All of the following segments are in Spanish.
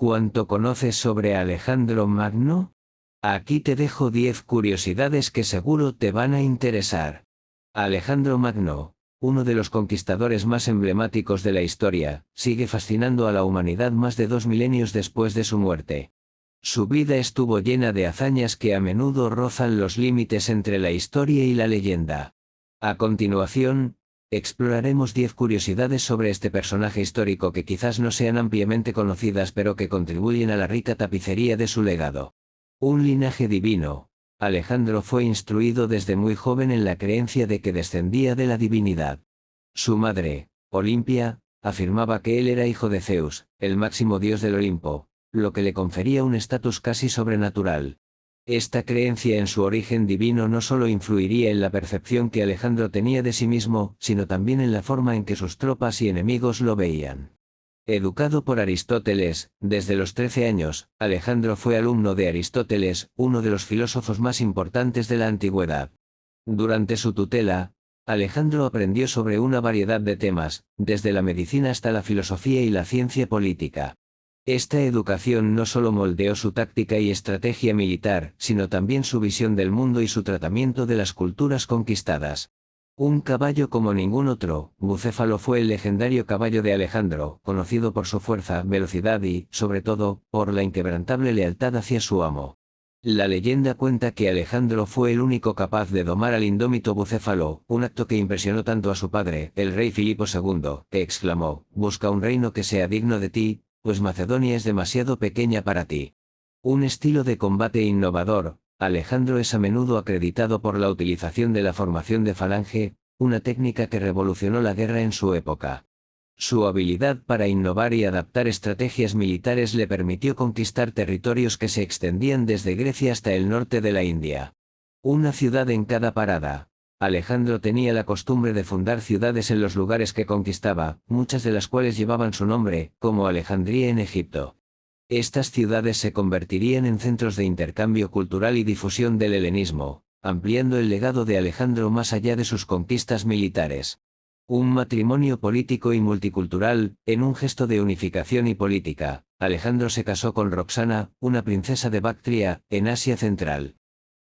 ¿Cuánto conoces sobre Alejandro Magno? Aquí te dejo 10 curiosidades que seguro te van a interesar. Alejandro Magno, uno de los conquistadores más emblemáticos de la historia, sigue fascinando a la humanidad más de 2 milenios después de su muerte. Su vida estuvo llena de hazañas que a menudo rozan los límites entre la historia y la leyenda. A continuación, exploraremos 10 curiosidades sobre este personaje histórico que quizás no sean ampliamente conocidas pero que contribuyen a la rica tapicería de su legado. Un linaje divino. Alejandro fue instruido desde muy joven en la creencia de que descendía de la divinidad. Su madre, Olimpia, afirmaba que él era hijo de Zeus, el máximo dios del Olimpo, lo que le confería un estatus casi sobrenatural. Esta creencia en su origen divino no solo influiría en la percepción que Alejandro tenía de sí mismo, sino también en la forma en que sus tropas y enemigos lo veían. Educado por Aristóteles, desde los 13 años, Alejandro fue alumno de Aristóteles, uno de los filósofos más importantes de la antigüedad. Durante su tutela, Alejandro aprendió sobre una variedad de temas, desde la medicina hasta la filosofía y la ciencia política. Esta educación no solo moldeó su táctica y estrategia militar, sino también su visión del mundo y su tratamiento de las culturas conquistadas. Un caballo como ningún otro, Bucéfalo fue el legendario caballo de Alejandro, conocido por su fuerza, velocidad y, sobre todo, por la inquebrantable lealtad hacia su amo. La leyenda cuenta que Alejandro fue el único capaz de domar al indómito Bucéfalo, un acto que impresionó tanto a su padre, el rey Filipo II, que exclamó: «Busca un reino que sea digno de ti, pues Macedonia es demasiado pequeña para ti». Un estilo de combate innovador. Alejandro es a menudo acreditado por la utilización de la formación de falange, una técnica que revolucionó la guerra en su época. Su habilidad para innovar y adaptar estrategias militares le permitió conquistar territorios que se extendían desde Grecia hasta el norte de la India. Una ciudad en cada parada. Alejandro tenía la costumbre de fundar ciudades en los lugares que conquistaba, muchas de las cuales llevaban su nombre, como Alejandría en Egipto. Estas ciudades se convertirían en centros de intercambio cultural y difusión del helenismo, ampliando el legado de Alejandro más allá de sus conquistas militares. Un matrimonio político y multicultural. En un gesto de unificación y política, Alejandro se casó con Roxana, una princesa de Bactria, en Asia Central.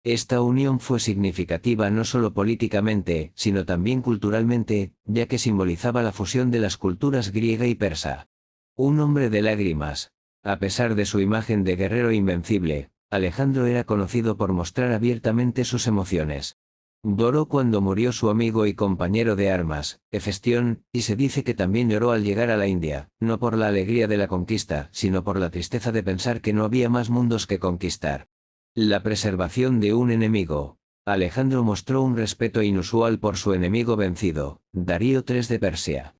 Esta unión fue significativa no solo políticamente, sino también culturalmente, ya que simbolizaba la fusión de las culturas griega y persa. Un hombre de lágrimas. A pesar de su imagen de guerrero invencible, Alejandro era conocido por mostrar abiertamente sus emociones. Lloró cuando murió su amigo y compañero de armas, Hefestión, y se dice que también lloró al llegar a la India, no por la alegría de la conquista, sino por la tristeza de pensar que no había más mundos que conquistar. La preservación de un enemigo. Alejandro mostró un respeto inusual por su enemigo vencido, Darío III de Persia.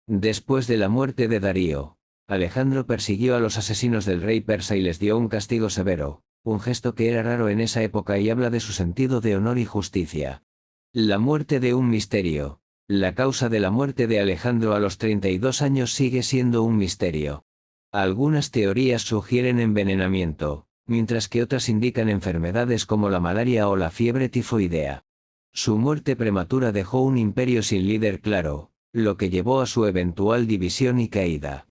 Después de la muerte de Darío, Alejandro persiguió a los asesinos del rey persa y les dio un castigo severo, un gesto que era raro en esa época y habla de su sentido de honor y justicia. La muerte de un misterio. La causa de la muerte de Alejandro a los 32 años sigue siendo un misterio. Algunas teorías sugieren envenenamiento, mientras que otras indican enfermedades como la malaria o la fiebre tifoidea. Su muerte prematura dejó un imperio sin líder claro, lo que llevó a su eventual división y caída.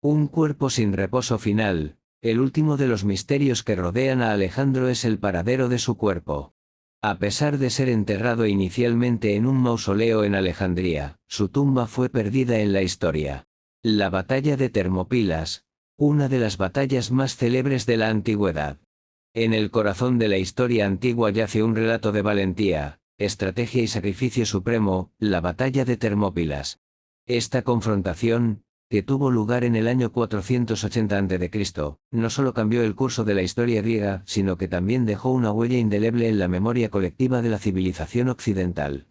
Un cuerpo sin reposo final. El último de los misterios que rodean a Alejandro es el paradero de su cuerpo. A pesar de ser enterrado inicialmente en un mausoleo en Alejandría, su tumba fue perdida en la historia. La batalla de Termópilas, una de las batallas más célebres de la antigüedad. En el corazón de la historia antigua yace un relato de valentía, estrategia y sacrificio supremo, la batalla de Termópilas. Esta confrontación, que tuvo lugar en el año 480 a.C., no solo cambió el curso de la historia griega, sino que también dejó una huella indeleble en la memoria colectiva de la civilización occidental.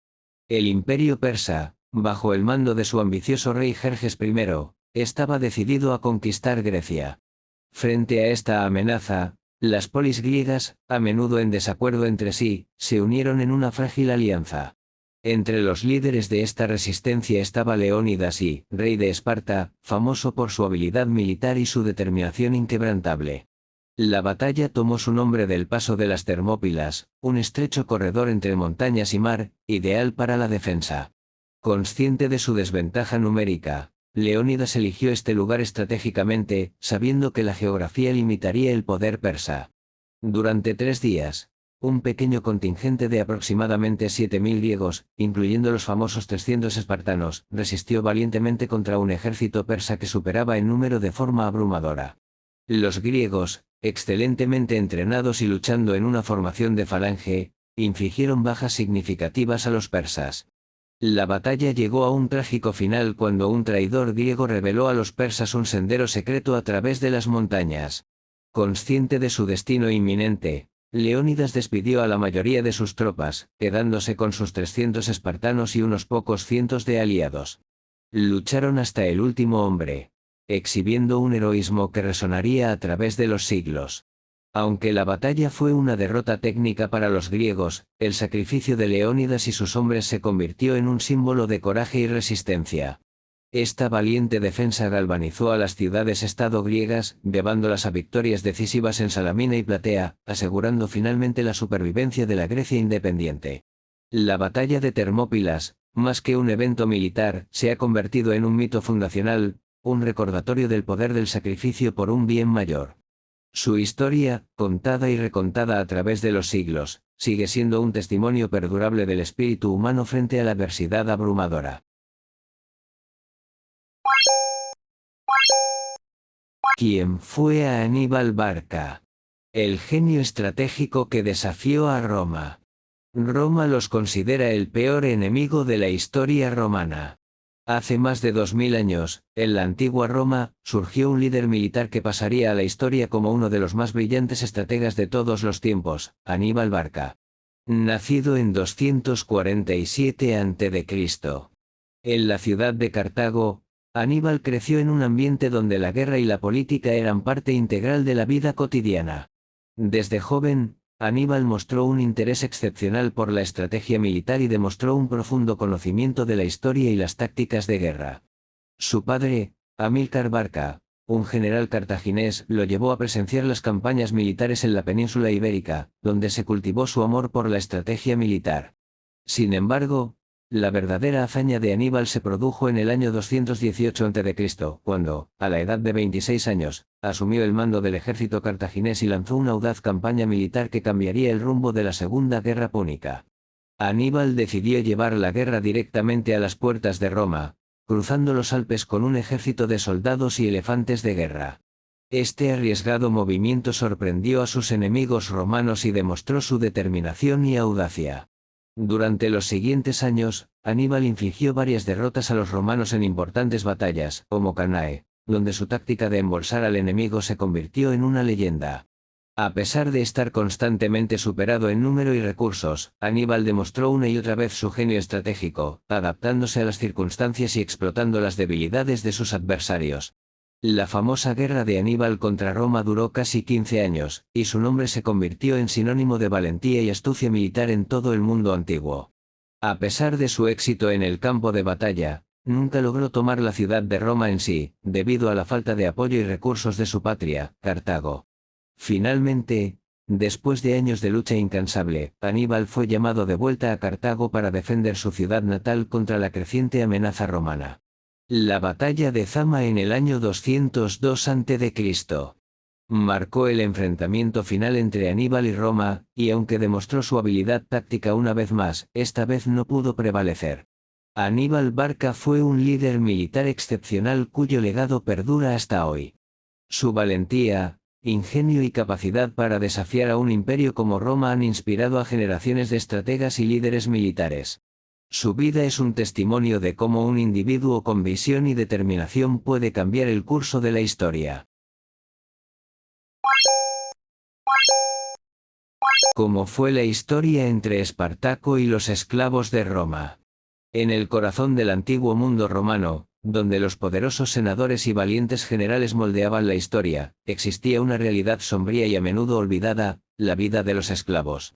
El imperio persa, bajo el mando de su ambicioso rey Jerjes I, estaba decidido a conquistar Grecia. Frente a esta amenaza, las polis griegas, a menudo en desacuerdo entre sí, se unieron en una frágil alianza. Entre los líderes de esta resistencia estaba Leónidas I, rey de Esparta, famoso por su habilidad militar y su determinación inquebrantable. La batalla tomó su nombre del paso de las Termópilas, un estrecho corredor entre montañas y mar, ideal para la defensa. Consciente de su desventaja numérica, Leónidas eligió este lugar estratégicamente, sabiendo que la geografía limitaría el poder persa. Durante 3 días, un pequeño contingente de aproximadamente 7.000 griegos, incluyendo los famosos 300 espartanos, resistió valientemente contra un ejército persa que superaba en número de forma abrumadora. Los griegos, excelentemente entrenados y luchando en una formación de falange, infligieron bajas significativas a los persas. La batalla llegó a un trágico final cuando un traidor griego reveló a los persas un sendero secreto a través de las montañas. Consciente de su destino inminente, Leónidas despidió a la mayoría de sus tropas, quedándose con sus 300 espartanos y unos pocos cientos de aliados. Lucharon hasta el último hombre, exhibiendo un heroísmo que resonaría a través de los siglos. Aunque la batalla fue una derrota técnica para los griegos, el sacrificio de Leónidas y sus hombres se convirtió en un símbolo de coraje y resistencia. Esta valiente defensa galvanizó a las ciudades-estado griegas, llevándolas a victorias decisivas en Salamina y Platea, asegurando finalmente la supervivencia de la Grecia independiente. La batalla de Termópilas, más que un evento militar, se ha convertido en un mito fundacional, un recordatorio del poder del sacrificio por un bien mayor. Su historia, contada y recontada a través de los siglos, sigue siendo un testimonio perdurable del espíritu humano frente a la adversidad abrumadora. ¿Quién fue Aníbal Barca? El genio estratégico que desafió a Roma. Roma los considera el peor enemigo de la historia romana. Hace más de 2000 años, en la antigua Roma, surgió un líder militar que pasaría a la historia como uno de los más brillantes estrategas de todos los tiempos, Aníbal Barca. Nacido en 247 a.C. En la ciudad de Cartago, Aníbal creció en un ambiente donde la guerra y la política eran parte integral de la vida cotidiana. Desde joven, Aníbal mostró un interés excepcional por la estrategia militar y demostró un profundo conocimiento de la historia y las tácticas de guerra. Su padre, Amílcar Barca, un general cartaginés, lo llevó a presenciar las campañas militares en la península ibérica, donde se cultivó su amor por la estrategia militar. Sin embargo, la verdadera hazaña de Aníbal se produjo en el año 218 a.C., cuando, a la edad de 26 años, asumió el mando del ejército cartaginés y lanzó una audaz campaña militar que cambiaría el rumbo de la Segunda Guerra Púnica. Aníbal decidió llevar la guerra directamente a las puertas de Roma, cruzando los Alpes con un ejército de soldados y elefantes de guerra. Este arriesgado movimiento sorprendió a sus enemigos romanos y demostró su determinación y audacia. Durante los siguientes años, Aníbal infligió varias derrotas a los romanos en importantes batallas, como Cannae, donde su táctica de embolsar al enemigo se convirtió en una leyenda. A pesar de estar constantemente superado en número y recursos, Aníbal demostró una y otra vez su genio estratégico, adaptándose a las circunstancias y explotando las debilidades de sus adversarios. La famosa guerra de Aníbal contra Roma duró casi 15 años, y su nombre se convirtió en sinónimo de valentía y astucia militar en todo el mundo antiguo. A pesar de su éxito en el campo de batalla, nunca logró tomar la ciudad de Roma en sí, debido a la falta de apoyo y recursos de su patria, Cartago. Finalmente, después de años de lucha incansable, Aníbal fue llamado de vuelta a Cartago para defender su ciudad natal contra la creciente amenaza romana. La batalla de Zama en el año 202 a.C. marcó el enfrentamiento final entre Aníbal y Roma, y aunque demostró su habilidad táctica una vez más, esta vez no pudo prevalecer. Aníbal Barca fue un líder militar excepcional cuyo legado perdura hasta hoy. Su valentía, ingenio y capacidad para desafiar a un imperio como Roma han inspirado a generaciones de estrategas y líderes militares. Su vida es un testimonio de cómo un individuo con visión y determinación puede cambiar el curso de la historia. ¿Cómo fue la historia entre Espartaco y los esclavos de Roma? En el corazón del antiguo mundo romano, donde los poderosos senadores y valientes generales moldeaban la historia, existía una realidad sombría y a menudo olvidada, la vida de los esclavos.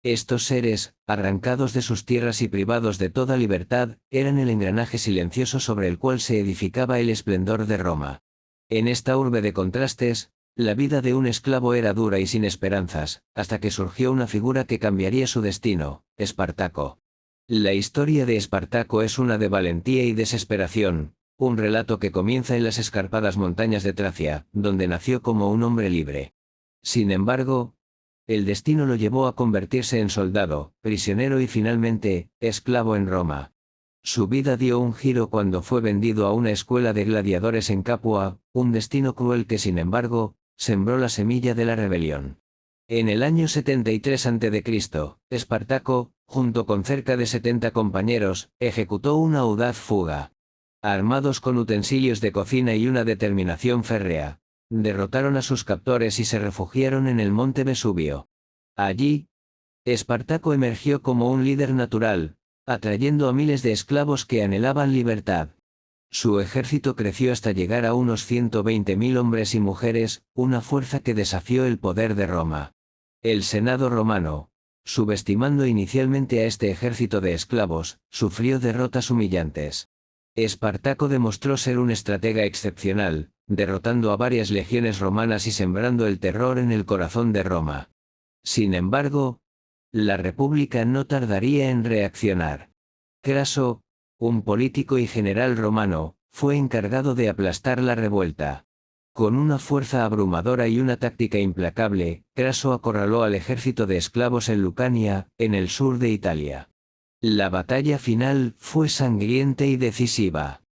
Estos seres, arrancados de sus tierras y privados de toda libertad, eran el engranaje silencioso sobre el cual se edificaba el esplendor de Roma. En esta urbe de contrastes, la vida de un esclavo era dura y sin esperanzas, hasta que surgió una figura que cambiaría su destino, Espartaco. La historia de Espartaco es una de valentía y desesperación, un relato que comienza en las escarpadas montañas de Tracia, donde nació como un hombre libre. Sin embargo, el destino lo llevó a convertirse en soldado, prisionero y finalmente, esclavo en Roma. Su vida dio un giro cuando fue vendido a una escuela de gladiadores en Capua, un destino cruel que sin embargo, sembró la semilla de la rebelión. En el año 73 a.C., Espartaco, junto con cerca de 70 compañeros, ejecutó una audaz fuga. Armados con utensilios de cocina y una determinación férrea, derrotaron a sus captores y se refugiaron en el monte Vesubio. Allí, Espartaco emergió como un líder natural, atrayendo a miles de esclavos que anhelaban libertad. Su ejército creció hasta llegar a unos 120.000 hombres y mujeres, una fuerza que desafió el poder de Roma. El Senado romano, subestimando inicialmente a este ejército de esclavos, sufrió derrotas humillantes. Espartaco demostró ser un estratega excepcional, derrotando a varias legiones romanas y sembrando el terror en el corazón de Roma. Sin embargo, la República no tardaría en reaccionar. Craso, un político y general romano, fue encargado de aplastar la revuelta. Con una fuerza abrumadora y una táctica implacable, Craso acorraló al ejército de esclavos en Lucania, en el sur de Italia. La batalla final fue sangrienta y decisiva.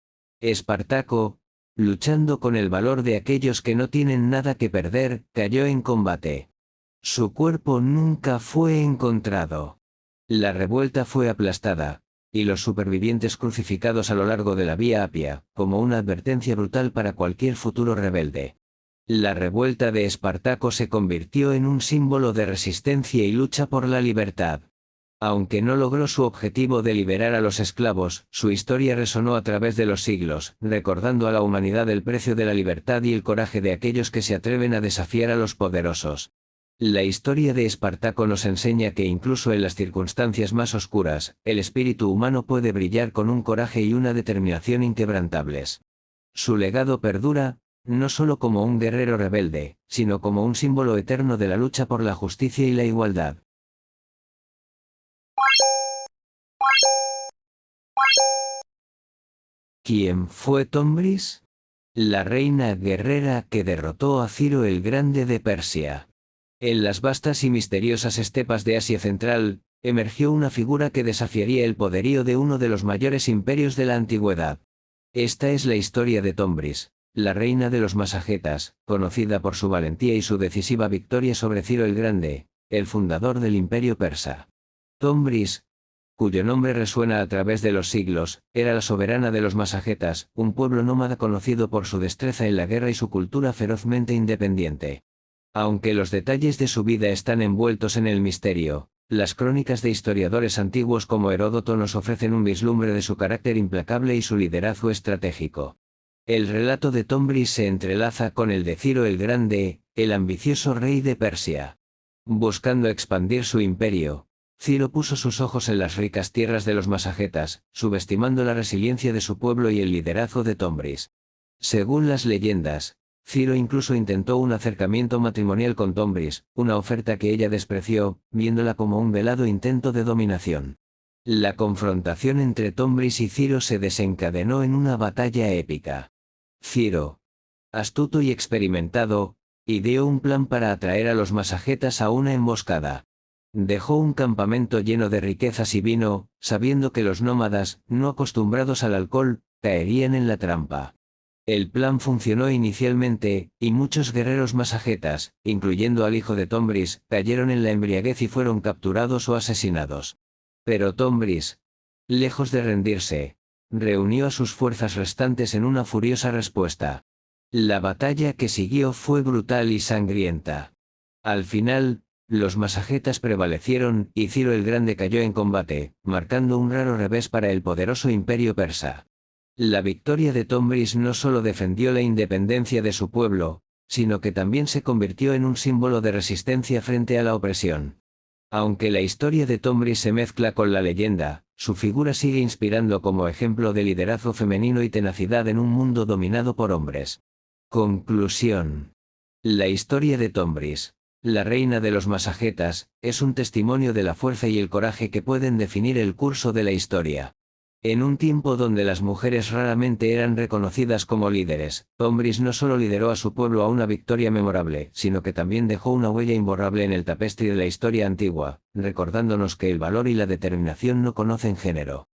Espartaco, luchando con el valor de aquellos que no tienen nada que perder, cayó en combate. Su cuerpo nunca fue encontrado. La revuelta fue aplastada, y los supervivientes crucificados a lo largo de la Vía Apia, como una advertencia brutal para cualquier futuro rebelde. La revuelta de Espartaco se convirtió en un símbolo de resistencia y lucha por la libertad. Aunque no logró su objetivo de liberar a los esclavos, su historia resonó a través de los siglos, recordando a la humanidad el precio de la libertad y el coraje de aquellos que se atreven a desafiar a los poderosos. La historia de Espartaco nos enseña que incluso en las circunstancias más oscuras, el espíritu humano puede brillar con un coraje y una determinación inquebrantables. Su legado perdura, no solo como un guerrero rebelde, sino como un símbolo eterno de la lucha por la justicia y la igualdad. ¿Quién fue Tombris? La reina guerrera que derrotó a Ciro el Grande de Persia. En las vastas y misteriosas estepas de Asia Central, emergió una figura que desafiaría el poderío de uno de los mayores imperios de la antigüedad. Esta es la historia de Tombris, la reina de los Masagetas, conocida por su valentía y su decisiva victoria sobre Ciro el Grande, el fundador del imperio persa. Tombris, cuyo nombre resuena a través de los siglos, era la soberana de los Masagetas, un pueblo nómada conocido por su destreza en la guerra y su cultura ferozmente independiente. Aunque los detalles de su vida están envueltos en el misterio, las crónicas de historiadores antiguos como Heródoto nos ofrecen un vislumbre de su carácter implacable y su liderazgo estratégico. El relato de Tombris se entrelaza con el de Ciro el Grande, el ambicioso rey de Persia. Buscando expandir su imperio, Ciro puso sus ojos en las ricas tierras de los Masagetas, subestimando la resiliencia de su pueblo y el liderazgo de Tombris. Según las leyendas, Ciro incluso intentó un acercamiento matrimonial con Tombris, una oferta que ella despreció, viéndola como un velado intento de dominación. La confrontación entre Tombris y Ciro se desencadenó en una batalla épica. Ciro, astuto y experimentado, ideó un plan para atraer a los Masagetas a una emboscada. Dejó un campamento lleno de riquezas y vino, sabiendo que los nómadas, no acostumbrados al alcohol, caerían en la trampa. El plan funcionó inicialmente, y muchos guerreros masagetas, incluyendo al hijo de Tombris, cayeron en la embriaguez y fueron capturados o asesinados. Pero Tombris, lejos de rendirse, reunió a sus fuerzas restantes en una furiosa respuesta. La batalla que siguió fue brutal y sangrienta. Al final, los masagetas prevalecieron, y Ciro el Grande cayó en combate, marcando un raro revés para el poderoso imperio persa. La victoria de Tombris no solo defendió la independencia de su pueblo, sino que también se convirtió en un símbolo de resistencia frente a la opresión. Aunque la historia de Tombris se mezcla con la leyenda, su figura sigue inspirando como ejemplo de liderazgo femenino y tenacidad en un mundo dominado por hombres. Conclusión. La historia de Tombris, la reina de los Masagetas, es un testimonio de la fuerza y el coraje que pueden definir el curso de la historia. En un tiempo donde las mujeres raramente eran reconocidas como líderes, Tombris no solo lideró a su pueblo a una victoria memorable, sino que también dejó una huella imborrable en el tapestri de la historia antigua, recordándonos que el valor y la determinación no conocen género.